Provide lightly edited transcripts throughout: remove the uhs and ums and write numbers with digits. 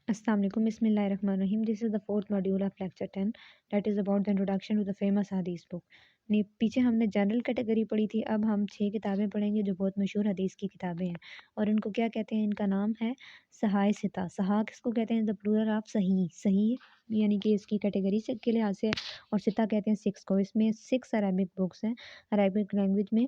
السلام علیکم. بسم اللہ الرحمن الرحیم. This is the fourth module of lecture 10 that is about the introduction to the famous hadith book. پیچھے ہم نے جنرل کیٹیگری پڑھی تھی. اب ہم 6 کتابیں پڑھیں گے جو بہت مشہور حدیث کی کتابیں ہیں, اور ان کو کیا کہتے ہیں؟ ان کا نام ہے صحائح ستہ. صحاح کس کو کہتے ہیں؟ دا پلورل آف صحیح. صحیح یعنی کہ اس کی کیٹیگری سے کے لحاظ سے, اور ستہ کہتے ہیں 6 کو. اس میں 6 عربک بکس ہیں عربک لینگویج میں.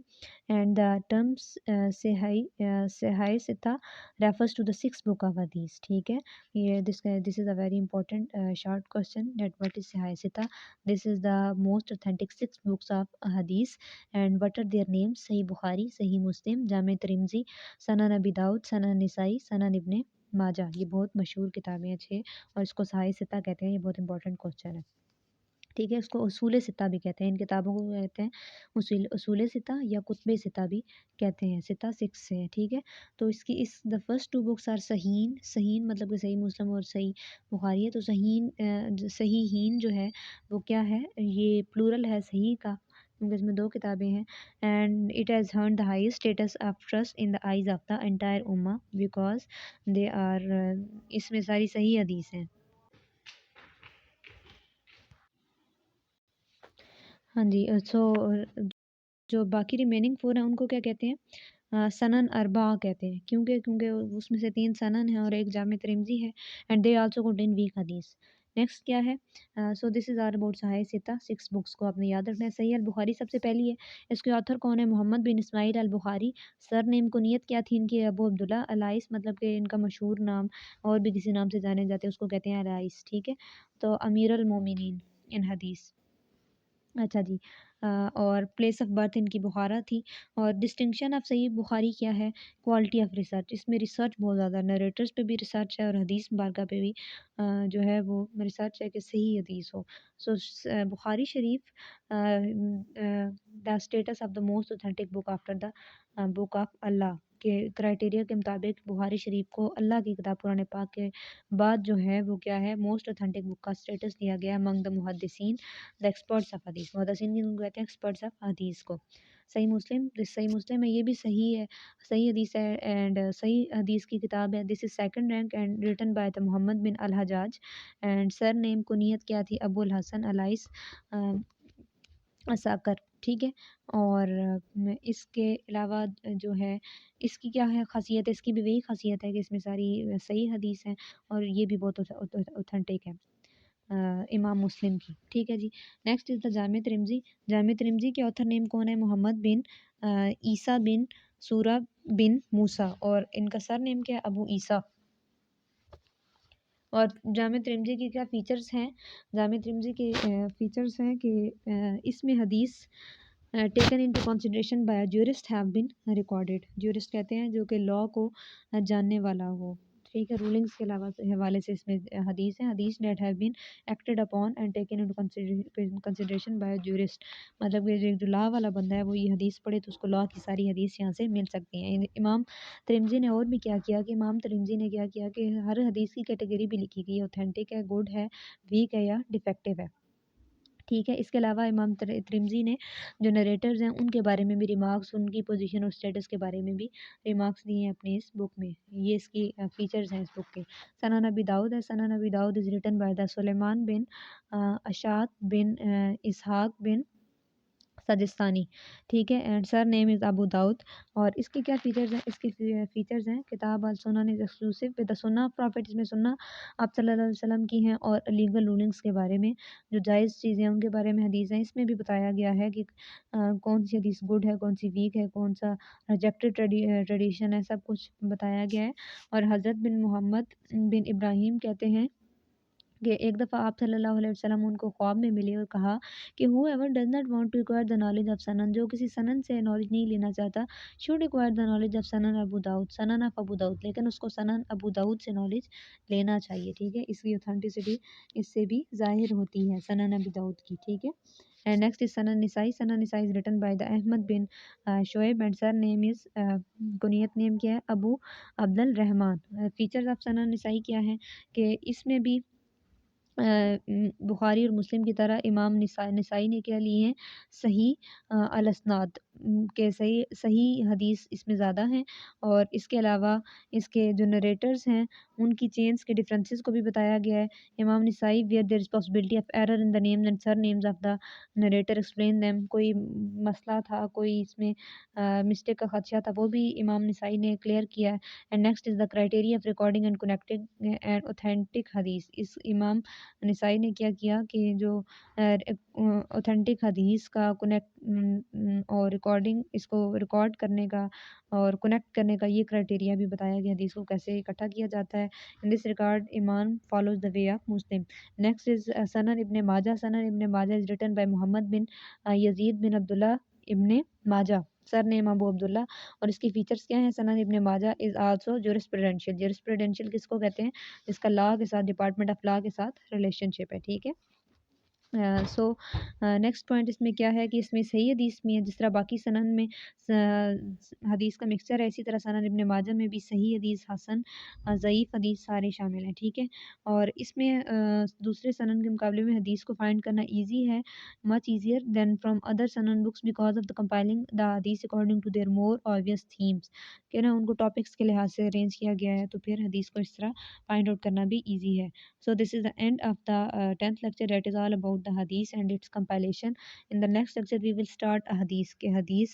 And the terms Sihah Sitta refers to the 6 book of hadith. ٹھیک ہے, یہ this is a very important short question that what is Sahih Sita. This is the most authentic 6 books of hadith, and what are their names? Sahih Bukhari, Sahih Muslim, Jami Tirmidhi, Sunan Abi Dawud, Sunan Nisa'i, Sunan Ibn ماجہ. یہ بہت مشہور کتابیں ہیں 6, اور اس کو صحیح ستہ کہتے ہیں. یہ بہت امپورٹنٹ کوشچن ہے. ٹھیک ہے, اس کو اصول ستہ بھی کہتے ہیں. ان کتابوں کو کہتے ہیں اصول ستہ یا کتب ستہ بھی کہتے ہیں. ستہ 6 سے ہے. ٹھیک ہے, تو اس کی دا فرسٹ 2 بکس آر صحیحین. صحیحین مطلب کہ صحیح مسلم اور صحیح بخاری ہے. تو صحیحین جو ہے وہ کیا ہے؟ یہ پلورل ہے صحیح کا, کیونکہ اس میں 2 کتابیں ہیں. And it has earned the highest status of trust in the eyes of the entire ummah because they are, اس میں ساری صحیح حدیث ہیں. ہاں جی, سو جو باقی ریمیننگ 4 ہیں ان کو کیا کہتے ہیں؟ سنن اربعہ کہتے ہیں. کیونکہ اس میں سے 3 سنن ہیں اور ایک جامع ترمذی ہے. And they also contain weak حدیث. نیکسٹ کیا ہے؟ سو دس از آر اباؤٹ صحیح ستہ. 6 بکس کو آپ نے یاد رکھنا ہے. صحیح البخاری سب سے پہلی ہے. اس کے آتھر کون ہے؟ محمد بن اسماعیل البخاری. سر نیم کنیت کیا تھی ان کی؟ ابو عبداللہ الائس, مطلب کہ ان کا مشہور نام اور بھی کسی نام سے جانے جاتے ہیں اس کو کہتے ہیں الائس. ٹھیک ہے, تو امیر المومنین ان حدیث. اچھا جی, اور پلیس آف برتھ ان کی بخارا تھی. اور ڈسٹنکشن آف صحیح بخاری کیا ہے؟ Quality of research. اس میں ریسرچ بہت زیادہ, نریٹرز پہ بھی ریسرچ ہے اور حدیث مبارکہ پہ بھی جو ہے وہ ریسرچ ہے کہ صحیح حدیث ہو. So Bukhari Sharif the status of the most authentic book after the book of Allah کے کرائٹیریا کے مطابق بخاری شریف کو اللہ کی کتاب قرآن پاک کے بعد جو ہے وہ کیا ہے؟ موسٹ اوتھینٹک بک کا اسٹیٹس دیا گیا ہے امنگ دا محدثین, دا ایکسپرٹس آف حدیث. محدثین کی کہتے ہیں ایکسپرٹس آف حدیث کو. صحیح مسلم ہے, یہ بھی صحیح ہے, صحیح حدیث ہے. اینڈ صحیح حدیث کی کتاب ہے. This is second rank and written by the Muhammad bin al Hajjaj. And surname کنیت کیا تھی؟ ابو الحسن الائس اساکر. ٹھیک ہے, اور اس کے علاوہ جو ہے اس کی کیا ہے خاصیت ہے؟ اس کی بھی وہی خاصیت ہے کہ اس میں ساری صحیح حدیث ہیں اور یہ بھی بہت اوتھینٹک ہے امام مسلم کی. ٹھیک ہے جی. نیکسٹ از دا جامع ترمذی. جامع ترمذی کے آتھر نیم کون ہے؟ محمد بن عیسیٰ بن سورہ بن موسیٰ, اور ان کا سر نیم کیا ہے؟ ابو عیسیٰ. اور جامع ترمذی کی کیا فیچرز ہیں؟ جامع ترمذی کے فیچرز ہیں کہ اس میں حدیث taken into consideration by jurist have been recorded. Jurist کہتے ہیں جو کہ لاء کو جاننے والا ہو. ٹھیک ہے, رولنگس کے علاوہ حوالے سے اس میں حدیث ہیں. حدیث that have been acted upon and taken into consideration by jurist, مطلب کہ جو لاء والا بندہ ہے وہ یہ حدیث پڑھے تو اس کو لاء کی ساری حدیث یہاں سے مل سکتی ہیں. امام ترمذی نے اور بھی کیا کیا کہ امام ترمذی نے کیا کیا کہ ہر حدیث کی کیٹیگری بھی لکھی گئی ہے, اوتھینٹک ہے, گڈ ہے, ویک ہے یا ڈیفیکٹیو ہے. ٹھیک ہے, اس کے علاوہ امام ترمذی نے جو نریٹرز ہیں ان کے بارے میں بھی ریمارکس, ان کی پوزیشن اور اسٹیٹس کے بارے میں بھی ریمارکس دیے ہیں اپنے اس بک میں. یہ اس کی فیچرز ہیں اس بک کے. سنن ابی داؤد ہے. سنن ابی داؤد از ریٹن بائی دا سلیمان بن اشعث بن اسحاق بن سجستانی. ٹھیک ہے, اینڈ سر نیم از ابو داؤد. اور اس کے کیا فیچرز ہیں؟ اس کے فیچرز ہیں کتاب السنن از ایکسکلوسیو ود دا سنہ پروفٹ. اس میں سنہ آپ صلی اللہ علیہ وسلم کی ہیں, اور لیگل رولنگس کے بارے میں جو جائز چیزیں ہیں ان کے بارے میں حدیث ہیں. اس میں بھی بتایا گیا ہے کہ کون سی حدیث گڈ ہے, کون سی ویک ہے, کون سا ریجیکٹڈ ٹریڈیشن ہے, سب کچھ بتایا گیا ہے. اور حضرت بن محمد بن ابراہیم کہتے ہیں کہ ایک دفعہ آپ صلی اللہ علیہ وسلم ان کو خواب میں ملے اور کہا کہ whoever does not want to acquire the knowledge of Sunan, جو کسی سنن سے نالج نہیں لینا چاہتا, should acquire the knowledge of Sunan Abu داؤد, سنن آف ابو داؤد, لیکن اس کو سنن ابو داؤد سے نالج لینا چاہیے. ٹھیک ہے, اس کی اوتھینٹسٹی اس سے بھی ظاہر ہوتی ہے سنن ابو داؤد کی. ٹھیک ہے, and next is Sunan Nasai. Sunan Nasai is written by the Ahmad bin Shuaib and surname is kunyat name کیا ہے؟ ابو عبد الرحمن. فیچرز آف سنن نسائی کیا ہیں کہ اس میں بھی بخاری اور مسلم کی طرح امام نسائی نے کیا لی ہیں صحیح الاسناد کے صحیح حدیث اس میں زیادہ ہیں، اور اس کے علاوہ اس کے جو نریٹرز ہیں ان کی چینز کے ڈفرینسز کو بھی بتایا گیا ہے۔ Imam Nasai where there is possibility of error in the name and surnames of the narrator explain them, کوئی مسئلہ تھا، کوئی اس میں مسٹیک کا خدشہ تھا، وہ بھی امام نسائی نے کلیئر کیا ہے۔ And next is the criteria of recording and connecting and authentic حدیث، اس امام نسائی نے کیا کیا کہ جو اوتھینٹک حدیث کا اور ریکارڈنگ، اس کو ریکارڈ کرنے کا اور کنیکٹ کرنے کا یہ کرائٹیریا بھی بتایا گیا، حدیث کو کیسے اکٹھا کیا جاتا ہے۔ ان دس ریکارڈ امام follows the way of Muslim. Next is سنن ابن ماجہ۔ سنن ابن ماجہ از ریٹن بائی محمد بن یزید بن عبداللہ ابن ماجہ، سر نیم ابو عبداللہ، اور اس کی فیچرز کیا ہیں؟ سنن ابن ماجہ از آلسو جورسپروڈینشیل۔ جورسپروڈینشیل کس کو کہتے ہیں؟ اس کا لا کے ساتھ، ڈپارٹمنٹ آف لا کے ساتھ ریلیشن شپ ہے، ٹھیک ہے۔ سو نیکسٹ پوائنٹ اس میں کیا ہے کہ اس میں صحیح حدیث بھی ہے، جس طرح باقی سنن میں حدیث کا مکسچر ہے، اسی طرح سنن ابن ماجہ میں بھی صحیح حدیث، حسن، ضعیف حدیث سارے شامل ہیں، ٹھیک ہے۔ اور اس میں دوسرے سنن کے مقابلے میں حدیث کو فائنڈ کرنا ایزی ہے، much easier than from other Sunan books because of the compiling the hadith according to their more obvious themes, کہ نا ان کو ٹاپکس کے لحاظ سے ارینج کیا گیا ہے، تو پھر حدیث کو اس طرح فائنڈ آؤٹ کرنا بھی ایزی ہے۔ So this is the end of the 10th lecture, that is all about the hadith and its compilation. In the next lecture we will start a hadith کہ حدیث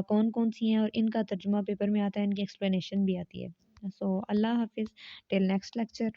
کون کون سی ہیں اور ان کا ترجمہ پیپر میں آتا ہے، ان کی ایکسپلینیشن بھی آتی ہے۔ So اللہ حافظ till next lecture.